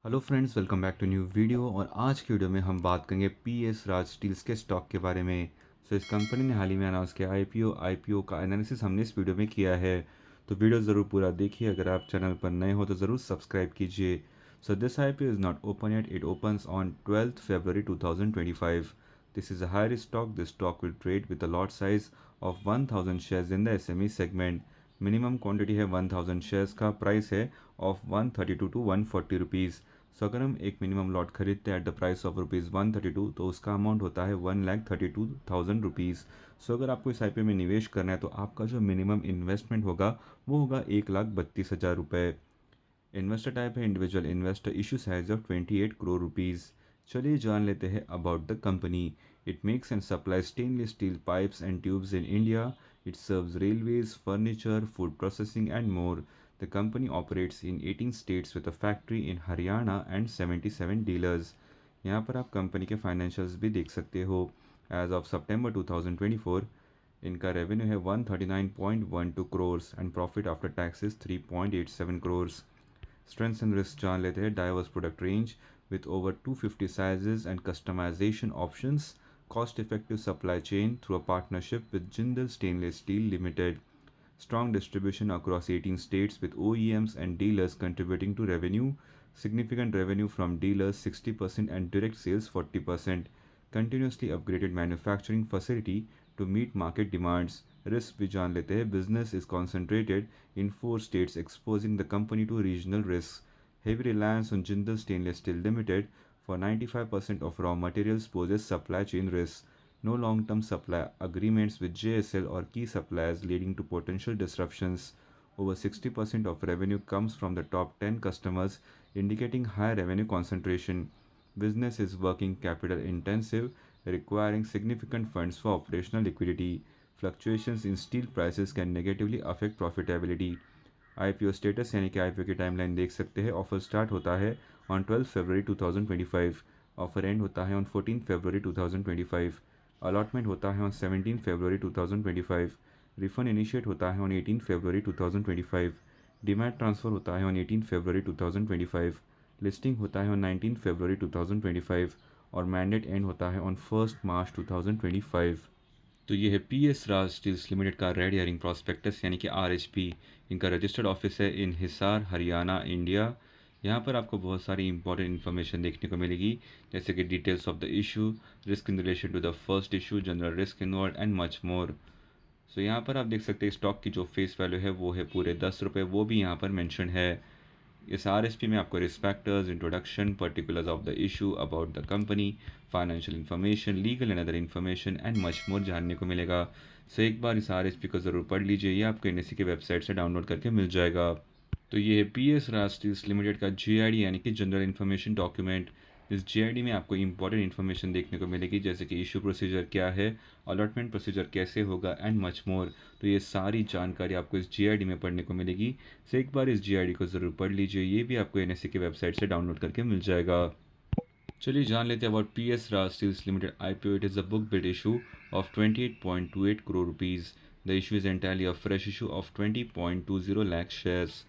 Hello friends, welcome back to new video. और आज की वीडियो में हम बात करेंगे पीएस राज स्टील्स के स्टॉक के बारे में। इस कंपनी ने हाल ही में अनाउंस किया आईपीओ का एनालिसिस हमने इस वीडियो में किया है। तो वीडियो ज़रूर पूरा देखिए। अगर आप चैनल पर नए हो तो ज़रूर सब्सक्राइब कीजिए। This IPO is not open yet, it opens on 12th February 2025। This is a higher stock. This stock will trade with a lot size of 1000 shares in the SME segment. Minimum quantity है 1000 shares का। Price है of 132 to 140 rupees. अगर हम एक minimum lot खरीदते हैं at the price of ₹132, तो उसका अमाउंट होता है 1,32,000 रुपीज़। अगर आपको इस आईपीओ में निवेश करना है तो आपका जो मिनिमम इन्वेस्टमेंट होगा वो होगा 1,32,000 रुपये। इन्वेस्टर टाइप है individual investor. Issue size of 28 crore rupees. चलिए जान लेते हैं about the company. It makes and supply stainless steel pipes and tubes in India. It serves railways, furniture, food processing and more. The company operates in 18 states with a factory in Haryana and 77 dealers. यहाँ पर आप company के financials भी देख सकते हो। As of सितंबर 2024 इनका revenue है 139.12 crores and profit after taxes 3.87 crores. Strengths and risks जान लेते हैं। Diverse product range with over 250 sizes and customization options. Cost effective supply chain through a partnership with Jindal Stainless Steel Limited. Strong distribution across 18 states with OEMs and dealers contributing to revenue. Significant revenue from dealers 60% and direct sales 40%. Continuously upgraded manufacturing facility to meet market demands. Risk भी जान लेते हैं। Business is concentrated in 4 states, exposing the company to regional risks. Heavy reliance on Jindal Stainless Steel Limited for 95% of raw materials poses supply chain risks. No long-term supply agreements with JSL or key suppliers, leading to potential disruptions. Over 60% of revenue comes from the top 10 customers, indicating high revenue concentration. Business is working capital intensive, requiring significant funds for operational liquidity. Fluctuations in steel prices can negatively affect profitability. IPO status यानी कि IPO की timeline देख सकते हैं। Offer start होता है on 12 February 2025। Offer and होता है ऑन 14 फरवरी 2025। अलॉटमेंट होता है ऑन 17 फरवरी 2025। रिफंड इनिशिएट होता है ऑन 18 फरवरी 2025। डिमैट ट्रांसफ़र होता है ऑन 18 फरवरी 2025। लिस्टिंग होता है ऑन 19 फरवरी 2025 और मैंडेट एंड होता है ऑन 1 मार्च 2025। तो ये है पीएस राज स्टील्स लिमिटेड का रेड हेयरिंग प्रॉस्पेक्टस यानी कि आरएचपी। इनका रजिस्टर्ड ऑफिस है इन हिसार, हरियाणा, इंडिया। यहाँ पर आपको बहुत सारी इंपॉर्टेंट इन्फॉर्मेशन देखने को मिलेगी, जैसे कि details of the issue, risk in relation to the first issue, general risk involve and much more. यहाँ पर आप देख सकते हैं स्टॉक की जो फेस वैल्यू है वो है पूरे 10 रुपये, वो भी यहाँ पर मैंशन है। इस आरएसपी में आपको risk factors, introduction, particulars of the issue, about the company, financial information, legal and other information and much more जानने को मिलेगा। एक बार इस आरएसपी को ज़रूर पढ़ लीजिए। ये आपको एनएससी की वेबसाइट से डाउनलोड करके मिल जाएगा। तो ये है पीएस राज स्टील्स लिमिटेड का जीआईडी यानी कि जनरल इन्फॉर्मेशन डॉक्यूमेंट। इस जीआईडी में आपको इंपॉर्टेंट इन्फॉर्मेशन देखने को मिलेगी, जैसे कि इशू प्रोसीजर क्या है, अलॉटमेंट प्रोसीजर कैसे होगा एंड मच मोर। तो ये सारी जानकारी आपको इस जीआईडी में पढ़ने को मिलेगी। एक बार इस जीआईडी को ज़रूर पढ़ लीजिए। ये भी आपको एनएससी की वेबसाइट से डाउनलोड करके मिल जाएगा। चलिए जान लेते हैं about PS Raj Steels Limited IPO. It is a book build issue of 28.28 crore rupees. The issue is entirely a fresh issue of 20.20 lakh shares.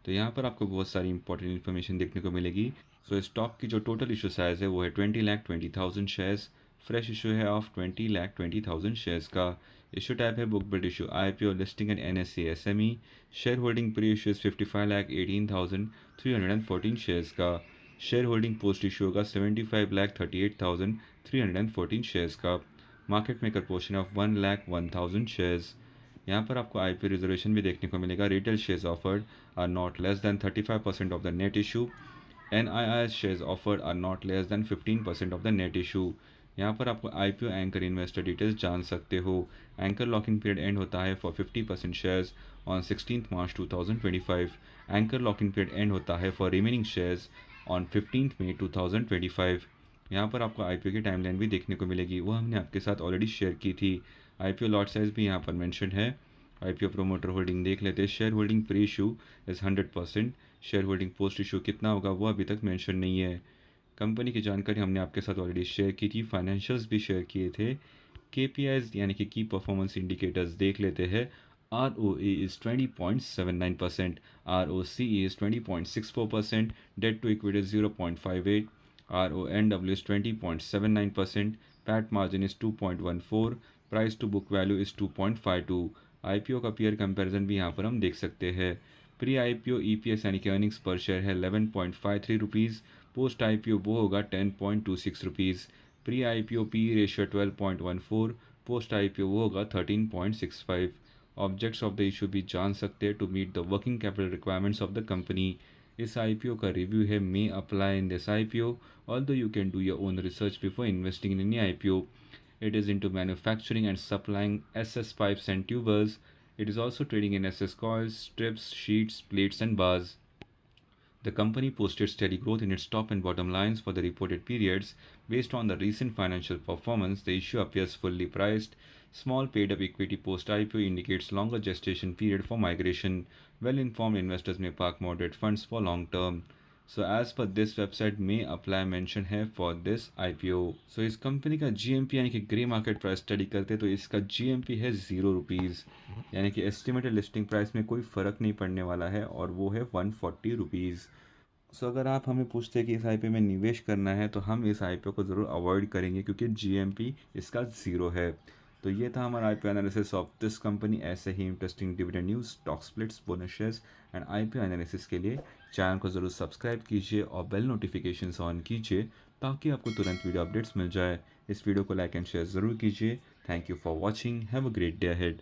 तो यहाँ पर आपको बहुत सारी इंपॉर्टेंट इन्फॉर्मेशन देखने को मिलेगी। स्टॉक की जो टोटल इशू साइज़ है वो है 20,20,000 शेयर्स। फ्रेश इशू है ऑफ 20,20,000 शेयर्स का। इशू टाइप है book build issue. IPO listing and NSC SME. Share holding pre issue is 55,18,314 shares का। शेयर होल्डिंग पोस्ट इशू होगा 75,38,314 शेयर्स का। Market maker portion of 1,01,000 shares. यहाँ पर आपको IPO reservation भी देखने को मिलेगा। Retail shares offered are not less than 35% of the net issue. NIIS shares offered are not less than 15% of the net issue। यहाँ पर आपको IPO एंकर इन्वेस्टर डिटेल्स जान सकते हो। एंकर लॉकिंग पीरियड एंड होता है for 50% shares on 16 March 2025। Anchor locking period and होता है फॉर रिमेनिंग शेयर्स ऑन 15 मई 2025। यहाँ पर आपको आईपीओ की टाइमलाइन भी देखने को मिलेगी, वो हमने आपके साथ ऑलरेडी शेयर की थी। आईपीओ लॉट साइज भी यहाँ पर मेंशन है। आईपीओ प्रोमोटर होल्डिंग देख लेते हैं। Share holding pre issue is 100%। Share holding post issue कितना होगा वो अभी तक मेंशन नहीं है। कंपनी की जानकारी हमने आपके साथ ऑलरेडी शेयर की थी, फाइनेंशियल्स भी शेयर किए थे। केपीआईज यानी कि की परफॉर्मेंस इंडिकेटर्स देख लेते हैं। ROA is 20.79%, ROCE is 20.64%, debt to equity is 0.58, RONW is 20.79%, PAT margin is 2.14, price to book value is 2.52। IPO का पीयर कंपैरिजन भी यहाँ पर हम देख सकते हैं। प्री आईपीओ ईपीएस यानी कि अर्निंग्स पर शेयर है 11.53 रुपीज़, पोस्ट आईपीओ वो होगा 10.26 rupees. Pre IPO P ratio 12.14, post IPO वो होगा 13.65। ऑब्जेक्ट्स ऑफ द इशू भी जान सकते हैं। To meet the working capital requirements of the company. इस आईपीओ का रिव्यू है may apply in this IPO, although you can do your own research before investing in any IPO. It is into manufacturing and supplying SS pipes and tubers. It is also trading in SS coils, strips, sheets, plates, and bars. The company posted steady growth in its top and bottom lines for the reported periods. Based on the recent financial performance, the issue appears fully priced. Small paid-up equity post-IPO indicates longer gestation period for migration. Well-informed investors may park moderate funds for long term. So as per this website में apply mention है for this IPO. So इस company का GMP यानी कि grey market price study करते तो इसका GMP है 0 रुपीज़, यानी कि एस्टिमेटेड लिस्टिंग प्राइस में कोई फ़र्क नहीं पड़ने वाला है और वो है 140 रुपीज़। सो अगर आप हमें पूछते हैं कि इस आईपीओ में निवेश करना है तो हम इस आईपीओ को ज़रूर अवॉइड करेंगे क्योंकि जीएमपी इसका 0 है। तो ये था हमारा IPO analysis of this company. ऐसे ही interesting dividend news, stock splits, bonus shares and IPO analysis के लिए चैनल को ज़रूर सब्सक्राइब कीजिए और बेल नोटिफिकेशंस ऑन कीजिए ताकि आपको तुरंत वीडियो अपडेट्स मिल जाए। इस वीडियो को लाइक एंड शेयर ज़रूर कीजिए। Thank you for watching, have a great day ahead.